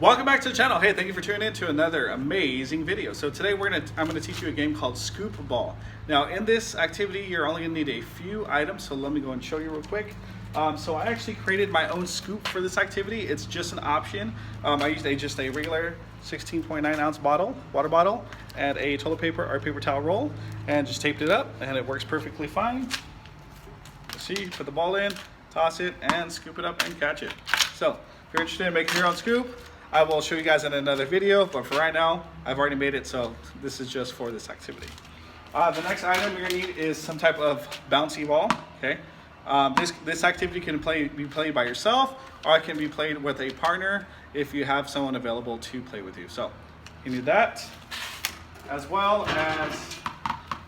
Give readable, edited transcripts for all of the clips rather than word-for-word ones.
Welcome back to the channel. Hey, thank you for tuning in to another amazing video. So today I'm gonna teach you a game called Scoop Ball. Now in this activity, you're only gonna need a few items. So let me go and show you real quick. So I actually created my own scoop for this activity. It's just an option. I used just a regular 16.9 ounce water bottle, and a toilet paper or paper towel roll, and just taped it up, and it works perfectly fine. See, put the ball in, toss it, and scoop it up and catch it. So if you're interested in making your own scoop, I will show you guys in another video, but for right now, I've already made it, so this is just for this activity. The next item you're gonna need is some type of bouncy ball, okay? This activity can be played by yourself, or it can be played with a partner if you have someone available to play with you. So you need that, as well as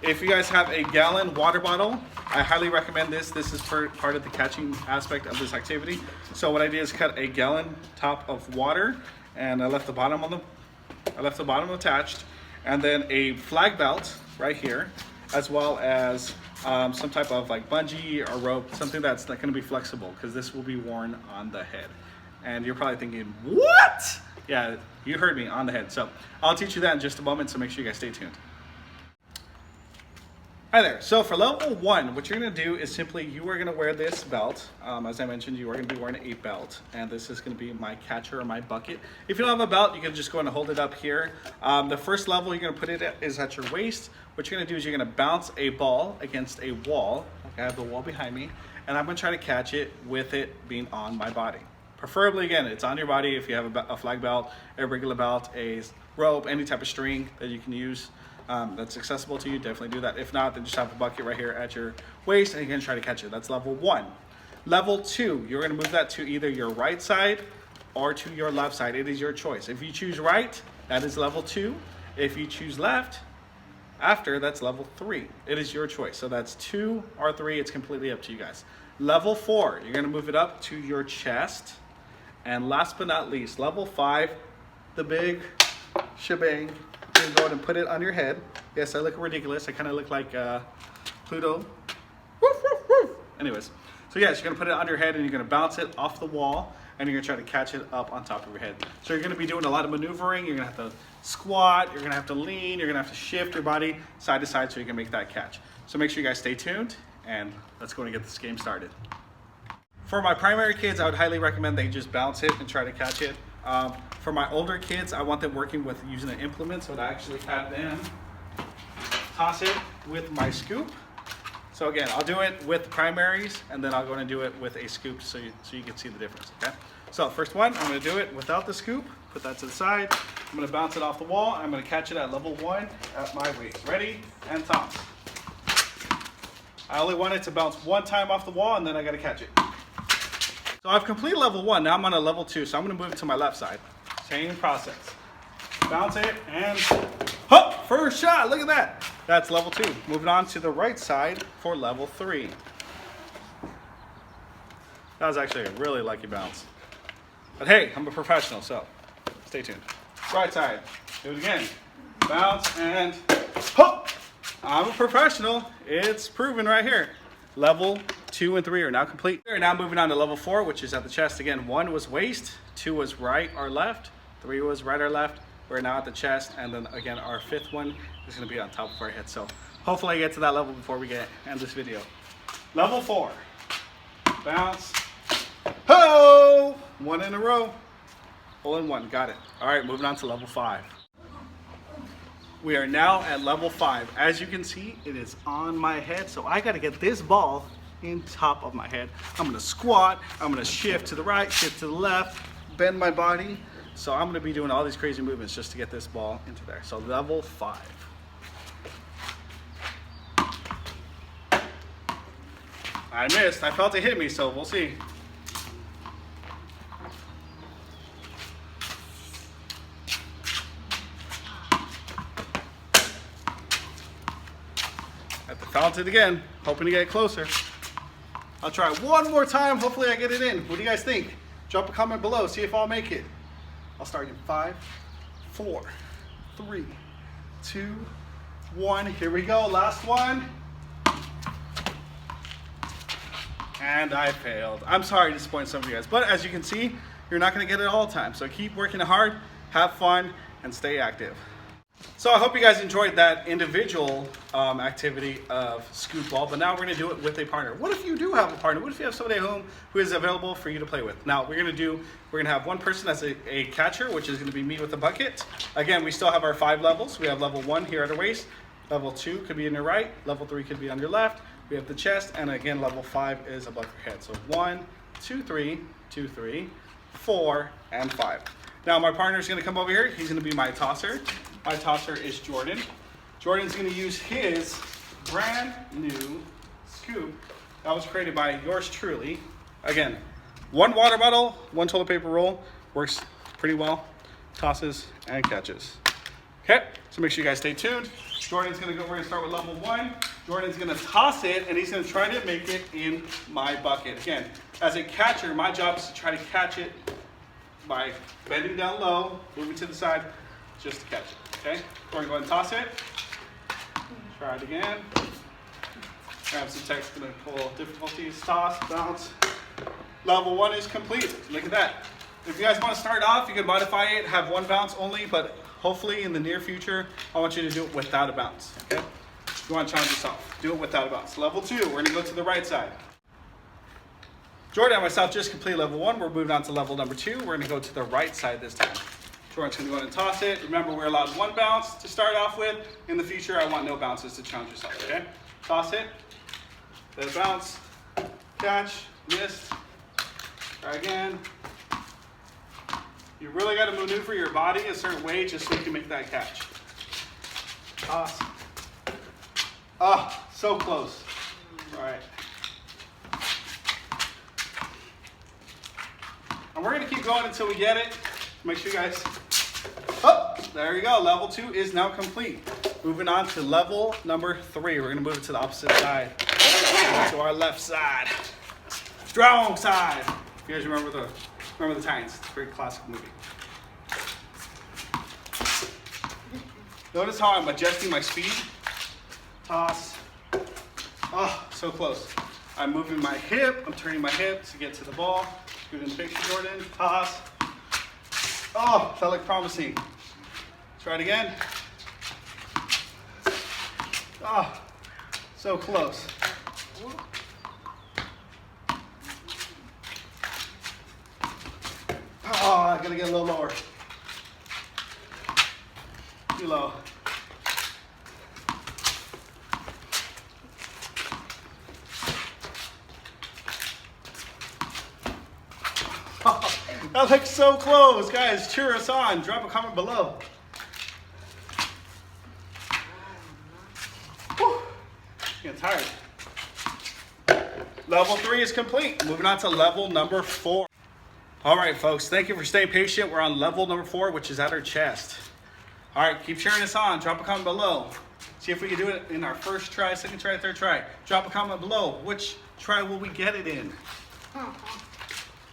if you guys have a gallon water bottle. I highly recommend this. This is part of the catching aspect of this activity. So what I did is cut a gallon top of water, and I left the bottom attached, and then a flag belt right here, as well as some type of like bungee or rope, something that's not going to be flexible, because this will be worn on the head. And you're probably thinking, what? Yeah, you heard me, on the head. So I'll teach you that in just a moment, so make sure you guys stay tuned. Hi there. So for level 1, what you're going to do is simply you are going to wear this belt. As I mentioned, you are going to be wearing a belt, and this is going to be my catcher or my bucket. If you don't have a belt, you can just go and hold it up here. The first level you're going to put it at is at your waist. What you're going to do is you're going to bounce a ball against a wall. Like I have the wall behind me, and I'm going to try to catch it with it being on my body. Preferably, again, it's on your body. If you have a flag belt, a regular belt, a rope, any type of string that you can use that's accessible to you, definitely do that. If not, then just have a bucket right here at your waist, and you're gonna try to catch it. That's level 1. Level 2, you're gonna move that to either your right side or to your left side. It is your choice. If you choose right, that is level 2. If you choose left, after, that's level 3. It is your choice. So that's 2 or 3. It's completely up to you guys. Level 4, you're gonna move it up to your chest. And last but not least, level 5, the big shebang. You can go ahead and put it on your head. Yes, I look ridiculous. I kind of look like Pluto. Woof, woof, woof. Anyways, so yes, you're gonna put it on your head, and you're gonna bounce it off the wall, and you're gonna try to catch it up on top of your head. So you're gonna be doing a lot of maneuvering. You're gonna have to squat, you're gonna have to lean, you're gonna have to shift your body side to side so you can make that catch. So make sure you guys stay tuned, and let's go and get this game started. For my primary kids, I would highly recommend they just bounce it and try to catch it. For my older kids, I want them working with using an implement, so I actually have them toss it with my scoop. So again, I'll do it with primaries, and then I'll go and do it with a scoop so you can see the difference, okay? So first one, I'm gonna do it without the scoop, put that to the side. I'm gonna bounce it off the wall, and I'm gonna catch it at level 1 at my waist. Ready, and toss. I only want it to bounce one time off the wall, and then I gotta catch it. So I've completed level 1, now I'm on a level 2, so I'm gonna move it to my left side. Same process. Bounce it, and hop, first shot, look at that. That's level 2. Moving on to the right side for level 3. That was actually a really lucky bounce. But hey, I'm a professional, so stay tuned. Right side, do it again. Bounce, and hop. I'm a professional, it's proven right here. Level 2 and 3 are now complete. We're now moving on to level 4, which is at the chest. Again, 1 was waist, 2 was right or left, 3 was right or left. We're now at the chest, and then again, our 5th one is gonna be on top of our head. So hopefully I get to that level before we end this video. Level 4, bounce, ho! 1 in a row, hole in 1, got it. All right, moving on to level 5. We are now at level 5. As you can see, it is on my head, so I gotta get this ball in top of my head. I'm gonna squat, I'm gonna shift to the right, shift to the left, bend my body. So I'm gonna be doing all these crazy movements just to get this ball into there. So level 5. I missed, I felt it hit me, so we'll see. I felt it again, hoping to get closer. I'll try one more time, hopefully I get it in. What do you guys think? Drop a comment below, see if I'll make it. I'll start in 5, 4, 3, 2, 1. Here we go, last one. And I failed. I'm sorry to disappoint some of you guys, but as you can see, you're not gonna get it all the time. So keep working hard, have fun, and stay active. So I hope you guys enjoyed that individual activity of scoop ball, but now we're gonna do it with a partner. What if you do have a partner? What if you have somebody at home who is available for you to play with? Now we're gonna have one person as a catcher, which is gonna be me with a bucket. Again, we still have our 5 levels. We have level 1 here at our waist. Level 2 could be on your right. Level 3 could be on your left. We have the chest, and again, level 5 is above your head. So 1, 2, 3, 2, 3, 4, and 5. Now my partner is gonna come over here. He's gonna be my tosser. My tosser is Jordan. Jordan's gonna use his brand new scoop that was created by yours truly. Again, 1 water bottle, 1 toilet paper roll, works pretty well, tosses and catches. Okay, so make sure you guys stay tuned. Jordan's gonna go, we're gonna start with level 1. Jordan's gonna toss it and he's gonna try to make it in my bucket. Again, as a catcher, my job is to try to catch it by bending down low, moving to the side, just to catch it. Okay, we're gonna go ahead and toss it. Try it again. Have some technical difficulties. Toss, bounce. Level 1 is complete. Look at that. If you guys want to start off, you can modify it, have 1 bounce only, but hopefully in the near future, I want you to do it without a bounce. Okay? If you want to challenge yourself, do it without a bounce. Level 2, we're gonna go to the right side. Jordan and myself just completed level 1. We're moving on to level number 2. We're gonna go to the right side this time. Jordan's gonna go ahead and toss it. Remember, we're allowed 1 bounce to start off with. In the future, I want no bounces to challenge yourself, okay? Toss it, let it bounce, catch, missed, try again. You really gotta maneuver your body a certain way just so you can make that catch. Toss. Ah, so close. All right. And we're gonna keep going until we get it. Make sure you guys, oh, there you go. Level 2 is now complete. Moving on to level number 3. We're gonna move it to the opposite side. To our left side. Strong side. If you guys remember the Titans, it's a very classic movie. Notice how I'm adjusting my speed. Toss. Oh, so close. I'm moving my hip, I'm turning my hip to get to the ball. Good in the picture, Jordan. Toss. Oh, that looked promising. Try it again. Oh, so close. Oh, I gotta get a little lower. Too low. That looks so close. Guys, cheer us on. Drop a comment below. Whew. Getting tired. Level 3 is complete. Moving on to level number 4. All right, folks, thank you for staying patient. We're on level number 4, which is at our chest. All right, keep cheering us on. Drop a comment below. See if we can do it in our first try, second try, third try. Drop a comment below. Which try will we get it in? Go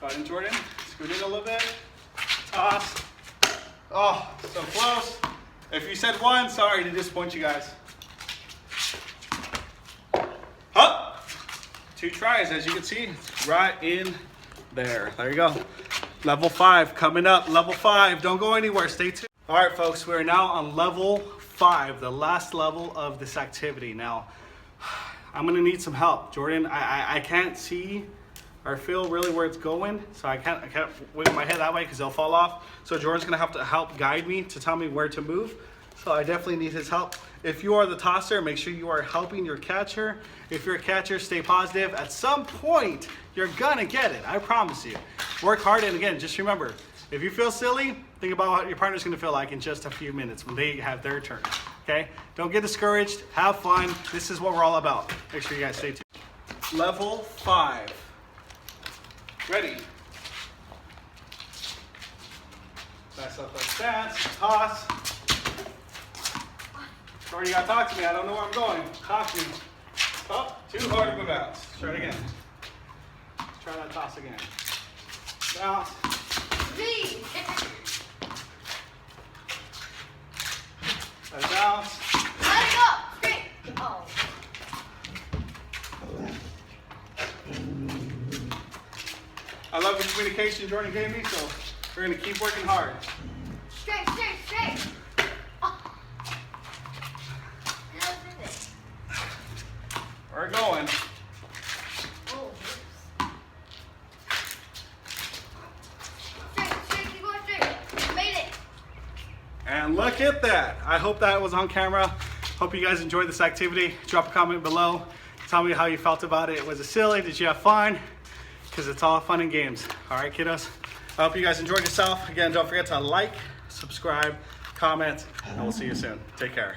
ahead and Jordan. Scoot in a little bit. Toss. Oh, so close. If you said 1, sorry to disappoint you guys. Huh? 2 tries, as you can see, right in there. There you go. Level 5 coming up. Level 5. Don't go anywhere. Stay tuned. All right, folks. We are now on level 5, the last level of this activity. Now, I'm gonna need some help, Jordan. I can't see or feel really where it's going, so I can't wiggle my head that way because they'll fall off. So Jordan's gonna have to help guide me to tell me where to move. So I definitely need his help. If you are the tosser, make sure you are helping your catcher. If you're a catcher, stay positive. At some point, you're gonna get it. I promise you. Work hard, and again, just remember, if you feel silly, think about what your partner's gonna feel like in just a few minutes when they have their turn, okay? Don't get discouraged, have fun. This is what we're all about. Make sure you guys stay tuned. Level 5. Ready. Pass up like that, toss. Or you gotta talk to me, I don't know where I'm going. Talk to me. Oh, too hard of a bounce. Try it again. Try that toss again. Bounce. Let it bounce. Let it go. Straight. Oh. I love the communication Jordan gave me, so we're gonna keep working hard. Straight, straight, straight. Oh. Now finish. We're going. Oh, straight, straight, keep going straight. Made it. And look at that. I hope that was on camera. Hope you guys enjoyed this activity. Drop a comment below. Tell me how you felt about it. Was it silly? Did you have fun? Because it's all fun and games. All right, kiddos. I hope you guys enjoyed yourself. Again, don't forget to like, subscribe, comment, and we'll see you soon. Take care.